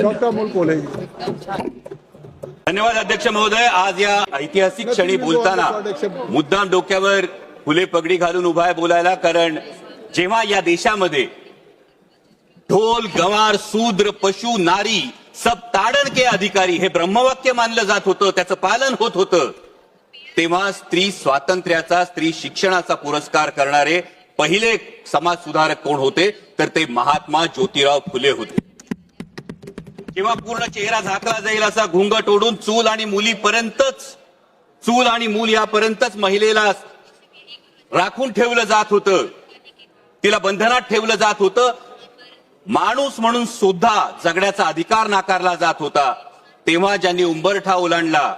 Doctor Amol Kolhe. धन्यवाद अध्यक्ष महोदय। आज या ऐतिहासिक क्षणी बोलताना मुद्दाम डोक्यावर फुले पगडी घालून उभा आहे बोलायला, कारण जेव्हा या देशामध्ये ढोल गंवार शूद्र पशु नारी सब ताड़न के अधिकारी हे ब्रह्मवाक्य मानलं जात होतं, त्याचं पालन होत होतं, तेव्हा स्त्री स्वातंत्र्याचा स्त्री शिक्षणाचा पुरस्कार करणारे पहिले समाज सुधारक कोण होते तर ते महात्मा ज्योतिराव फुले होते। जेव्हा पूर्ण चेहरा झाकला जाईल असा घुंगट ओढून चूल आणि मुलीपर्यंतच, चूल आणि मूल यापर्यंतच महिलेला राखून ठेवलं जात होतं, तिला बंधनात ठेवलं जात होतं, माणूस म्हणून सुद्धा जगण्याचा अधिकार नाकारला जात होता, तेव्हा ज्यांनी उंबरठा ओलांडला,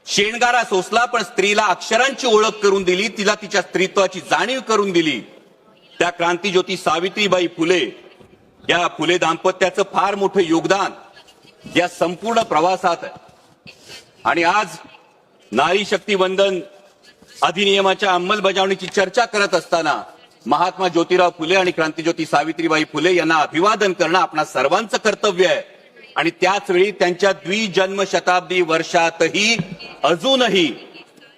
शेणगारा सोसला, पण स्त्रीला अक्षरांची ओळख करून दिली, तिला तिच्या स्त्रीत्वाची जाणीव करून दिली, त्या क्रांतीज्योती सावित्रीबाई फुले, या फुले दाम्पत्याचं फार मोठं योगदान या संपूर्ण प्रवासात आहे। आणि आज नारी शक्ती वंदन अधिनियमाच्या अंमलबजावणीची चर्चा करत असताना महात्मा ज्योतिराव फुले आणि क्रांतीज्योती सावित्रीबाई फुले यांना अभिवादन करणं आपणा सर्वांचं कर्तव्य आहे। आणि त्याच वेळी त्यांच्या द्विजन्म शताब्दी वर्षातही अजूनही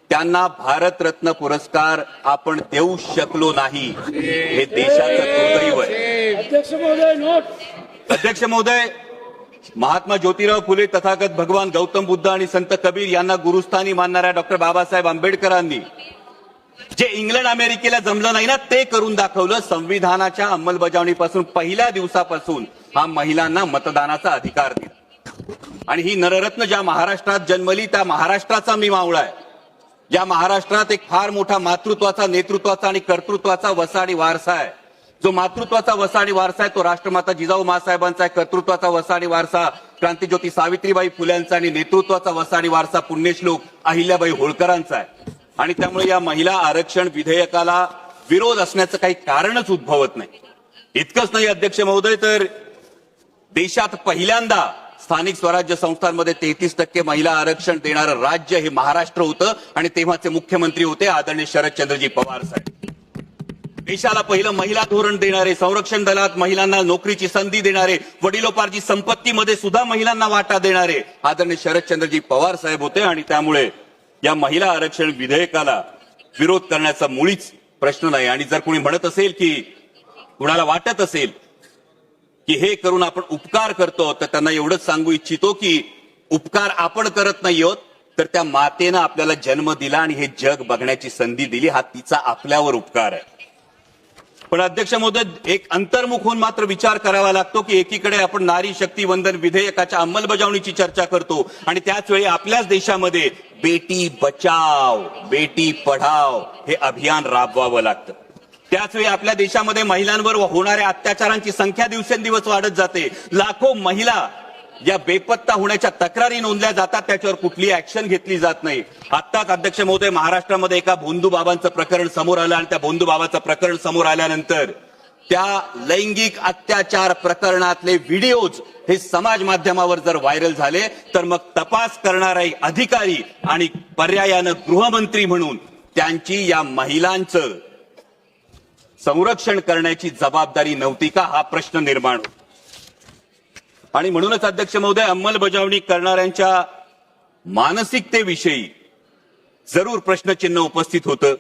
त्यांना भारतरत्न पुरस्कार आपण देऊ शकलो नाही, हे देशाचं दुर्दैव आहे। अध्यक्ष महोदय, महात्मा ज्योतिराव फुले तथागत भगवान गौतम बुद्ध आणि संत कबीर यांना गुरुस्थानी मानणाऱ्या डॉक्टर बाबासाहेब आंबेडकरांनी जे इंग्लंड अमेरिकेला जमलं नाही ना ते करून दाखवलं। संविधानाच्या अंमलबजावणीपासून पहिल्या दिवसापासून हा महिलांना मतदानाचा अधिकार दिला। आणि ही नररत्न ज्या महाराष्ट्रात जन्मली त्या महाराष्ट्राचा मी मावळा आहे। या महाराष्ट्रात एक फार मोठा मातृत्वाचा, नेतृत्वाचा आणि कर्तृत्वाचा वसाडी वारसा आहे। जो मातृत्वाचा वसाडी वारसा आहे तो राष्ट्रमाता जिजाऊ माँसाहेबांचा आहे, कर्तृत्वाचा वसाडी वारसा क्रांतीज्योती सावित्रीबाई फुल्यांचा आणि नेतृत्वाचा वसाडी वारसा पुण्यश्लोक अहिल्याबाई होळकरांचा आहे। आणि त्यामुळे या महिला आरक्षण विधेयकाला विरोध असण्याचं काही कारणच उद्भवत नाही। इतकंच नाही अध्यक्ष महोदय, तर देशात पहिल्यांदा स्थानिक स्वराज्य संस्थांमध्ये 33% महिला आरक्षण देणारं राज्य हे महाराष्ट्र होतं आणि तेव्हाचे मुख्यमंत्री होते आदरणीय शरदचंद्रजी पवार साहेब। देशाला पहिलं महिला धोरण देणारे, संरक्षण दलात महिलांना नोकरीची संधी देणारे, वडिलोपार्जित संपत्तीमध्ये सुद्धा महिलांना वाटा देणारे आदरणीय शरदचंद्रजी पवार साहेब होते। आणि त्यामुळे या महिला आरक्षण विधेयकाला विरोध करण्याचा मुळीच प्रश्न नाही। आणि जर कोणी म्हणत असेल की कुणाला वाटत असेल की हे करून आपण उपकार करतो, तर त्यांना एवढंच सांगू इच्छितो की उपकार आपण करत नाही आहोत, तर त्या मातेनं आपल्याला जन्म दिला आणि हे जग बघण्याची संधी दिली, हा तिचा आपल्यावर उपकार आहे। पण अध्यक्ष महोदय, एक अंतर्मुख होऊन मात्र विचार करावा लागतो की एकीकडे आपण नारी शक्ती वंदन विधेयकाच्या अंमलबजावणीची चर्चा करतो आणि त्याच वेळी आपल्याच देशामध्ये बेटी बचाव बेटी पढाव हे अभियान राबवावं लागतं। त्याच वेळी आपल्या देशामध्ये महिलांवर होणाऱ्या अत्याचारांची संख्या दिवसेंदिवस वाढत जाते। लाखो महिला या बेपत्ता होण्याच्या तक्रारी नोंदल्या जातात, त्याच्यावर कुठलीही ऍक्शन घेतली जात नाही। आत्ताच अध्यक्ष महोदय महाराष्ट्रामध्ये एका भोंदू बाबांचं प्रकरण समोर आलं आणि त्या भोंदू बाबाचं प्रकरण समोर आल्यानंतर त्या लैंगिक अत्याचार प्रकरणातले व्हिडिओज हे समाज माध्यमावर जर व्हायरल झाले तर मग तपास करणारे अधिकारी आणि पर्यायानं गृहमंत्री म्हणून त्यांची या महिलांचं संरक्षण करण्याची जबाबदारी नव्हती का, हा प्रश्न निर्माण होतो। आणि म्हणूनच अध्यक्ष महोदय, अंमलबजावणी करणाऱ्यांच्या मानसिकतेविषयी जरूर प्रश्नचिन्ह उपस्थित होतं।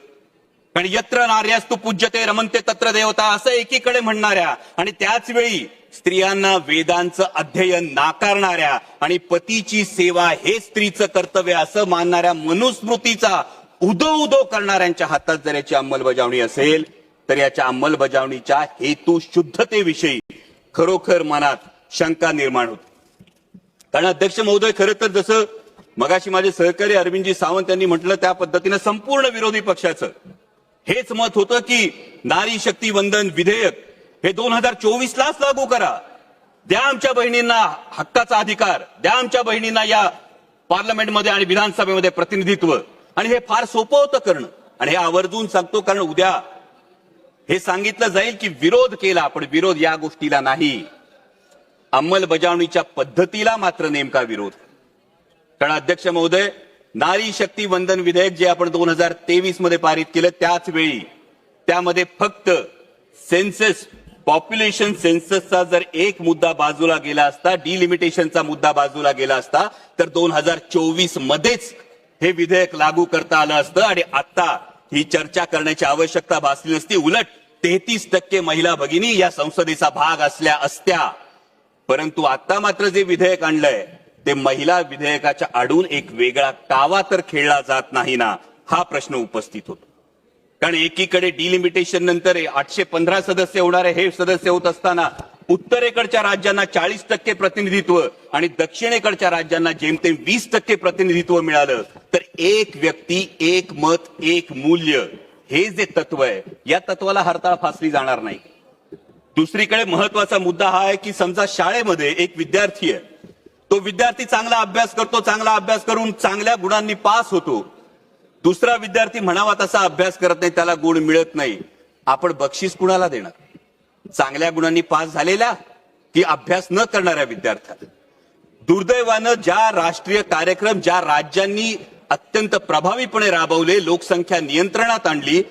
कारण यत्र नार्यास्तु पूज्यते रमन्ते तत्र देवता असं एकीकडे म्हणणाऱ्या आणि त्याच वेळी स्त्रियांना वेदांचं अध्ययन नाकारणाऱ्या आणि पतीची सेवा हे स्त्रीचं कर्तव्य असं मानणाऱ्या मनुस्मृतीचा उदो उदो करणाऱ्यांच्या हातात जर याची अंमलबजावणी असेल तर याच्या अंमलबजावणीच्या हेतू शुद्धतेविषयी खरोखर मनात शंका निर्माण होते। कारण अध्यक्ष महोदय, खरं तर जसं मगाशी माझे सहकारी अरविंदजी सावंत यांनी म्हटलं त्या पद्धतीनं संपूर्ण विरोधी पक्षाचं हेच मत होतं की नारी शक्ती वंदन विधेयक हे 2024लाच लागू करा, द्या आमच्या बहिणींना हक्काचा अधिकार, द्या आमच्या बहिणींना या पार्लमेंटमध्ये आणि विधानसभेमध्ये प्रतिनिधित्व। आणि हे फार सोपं होतं करणं आणि हे आवर्जून सांगतो कारण उद्या हे सांगितलं जाईल की विरोध केला, पण विरोध या गोष्टीला नाही, अंमलबजावणीच्या पद्धतीला मात्र नेमका विरोध। कारण अध्यक्ष महोदय, नारी शक्ती वंदन विधेयक जे आपण 2023 मध्ये पारित केलं त्याच वेळी त्यामध्ये फक्त सेन्सस पॉप्युलेशन सेन्ससचा जर एक मुद्दा बाजूला गेला असता, डिलिमिटेशनचा मुद्दा बाजूला गेला असता, तर 2024 मध्येच हे विधेयक लागू करता आलं असतं आणि आता ही चर्चा करण्याची आवश्यकता भासली नसती. उलट 33% महिला भगिनी या संसदेचा भाग असल्या असत्या. परंतु आता मात्र जे विधेयक आणलंय ते महिला विधेयकाच्या आडून एक वेगळा कावा तर खेळला जात नाही ना, हा प्रश्न उपस्थित होतो. कारण एकीकडे डिलिमिटेशन नंतर 815 सदस्य होणारे हे सदस्य होत असताना उत्तरेकडच्या राज्यांना 40% प्रतिनिधित्व आणि दक्षिणेकडच्या राज्यांना जेमतेम 20% प्रतिनिधित्व मिळालं. तर एक व्यक्ती एक मत एक मूल्य हे जे तत्व आहे, या तत्वाला हरताळ फासली जाणार नाही. दुसरीकडे महत्वाचा मुद्दा हा आहे की समजा शाळेमध्ये एक विद्यार्थी आहे, तो विद्यार्थी चांगला अभ्यास करतो, चांगला अभ्यास करून चांगल्या गुणांनी पास होतो. दुसरा विद्यार्थी म्हणावा तसा अभ्यास करत नाही, त्याला गुण मिळत नाही. आपण बक्षीस कुणाला देणार? चांगल्या गुणांनी पास झालेल्या की अभ्यास न करणाऱ्या विद्यार्थ्याला? दुर्दैवानं ज्या राष्ट्रीय कार्यक्रम ज्या राज्यांनी अत्यंत प्रभावीपणे राबवले, लोकसंख्या नियंत्रणात आणली,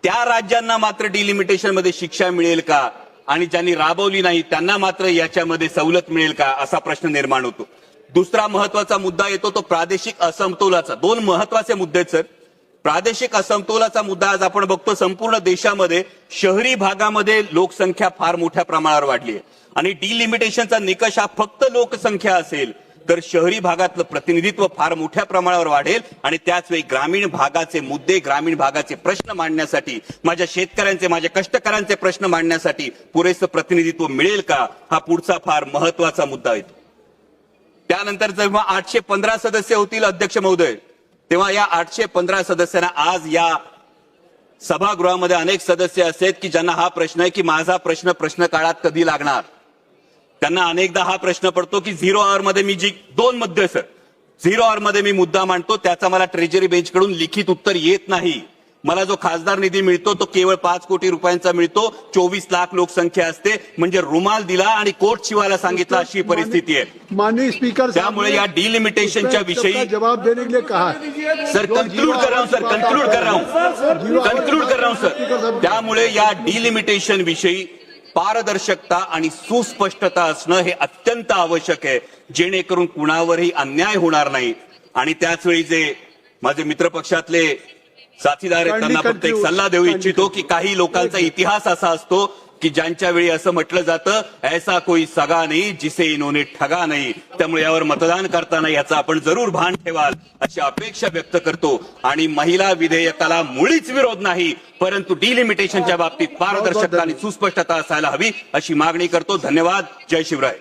त्या राज्यांना मात्र डिलिमिटेशन मध्ये शिक्षा मिळेल का आणि ज्यांनी राबवली नाही त्यांना मात्र याच्यामध्ये सवलत मिळेल का, असा प्रश्न निर्माण होतो. दुसरा महत्वाचा मुद्दा येतो तो प्रादेशिक असमतोलाचा. दोन महत्वाचे मुद्दे सर. प्रादेशिक असमतोलाचा मुद्दा आज आपण बघतो संपूर्ण देशामध्ये शहरी भागामध्ये लोकसंख्या फार मोठ्या प्रमाणावर वाढली आहे आणि डिलिमिटेशनचा निकष हा फक्त लोकसंख्या असेल तर शहरी भागातलं प्रतिनिधित्व फार मोठ्या प्रमाणावर वाढेल आणि त्याच वेळी ग्रामीण भागाचे मुद्दे, ग्रामीण भागाचे प्रश्न मांडण्यासाठी, माझ्या शेतकऱ्यांचे, माझ्या कष्टकऱ्यांचे प्रश्न मांडण्यासाठी पुरेसं प्रतिनिधित्व मिळेल का, हा पुढचा फार महत्वाचा मुद्दा येतो. त्यानंतर जेव्हा 815 सदस्य होतील अध्यक्ष महोदय, तेव्हा या 815 सदस्यांना आज या सभागृहामध्ये अनेक सदस्य असे आहेत की ज्यांना हा प्रश्न आहे की माझा प्रश्न काळात कधी लागणार. त्यांना अनेकदा हा प्रश्न पडतो की 0 आवर मध्ये मी जी 2 मध्ये सर 0 आवर मध्ये मी मुद्दा मांडतो त्याचा मला ट्रेजरी बेंचकडून लिखित उत्तर येत नाही. मला जो खासदार निधी मिळतो तो केवळ 5 कोटी रुपयांचा मिळतो. 24 लाख लोकसंख्या असते, म्हणजे रुमाल दिला आणि कोट शिवायला सांगितलं अशी परिस्थिती आहे. माननीय स्पीकर, त्यामुळे या डिलिमिटेशनच्या विषयी जवाब देने के लिए कहा सर, कंक्लूड कर रहा हूं सर. त्यामुळे या डिलिमिटेशन विषयी पारदर्शकता आणि सुस्पष्टता असणं हे अत्यंत आवश्यक आहे, जेणेकरून कुणावरही अन्याय होणार नाही. आणि त्याचवेळी जे माझे मित्र पक्षातले साथीदार आहेत त्यांना फक्त एक सल्ला देऊ इच्छितो की काही लोकांचा इतिहास असा असतो की ज्यांच्या वेळी असं म्हटलं जातं ऐसा कोई सगा नाही जिसे इन्होंने ठगा नाही. त्यामुळे यावर मतदान करताना याचं आपण जरूर भान ठेवाल अशी अपेक्षा व्यक्त करतो. आणि महिला विधेयकाला मुळीच विरोध नाही, परंतु डिलिमिटेशनच्या बाबतीत पारदर्शकता आणि सुस्पष्टता असायला हवी अशी मागणी करतो. धन्यवाद. जय शिवराय.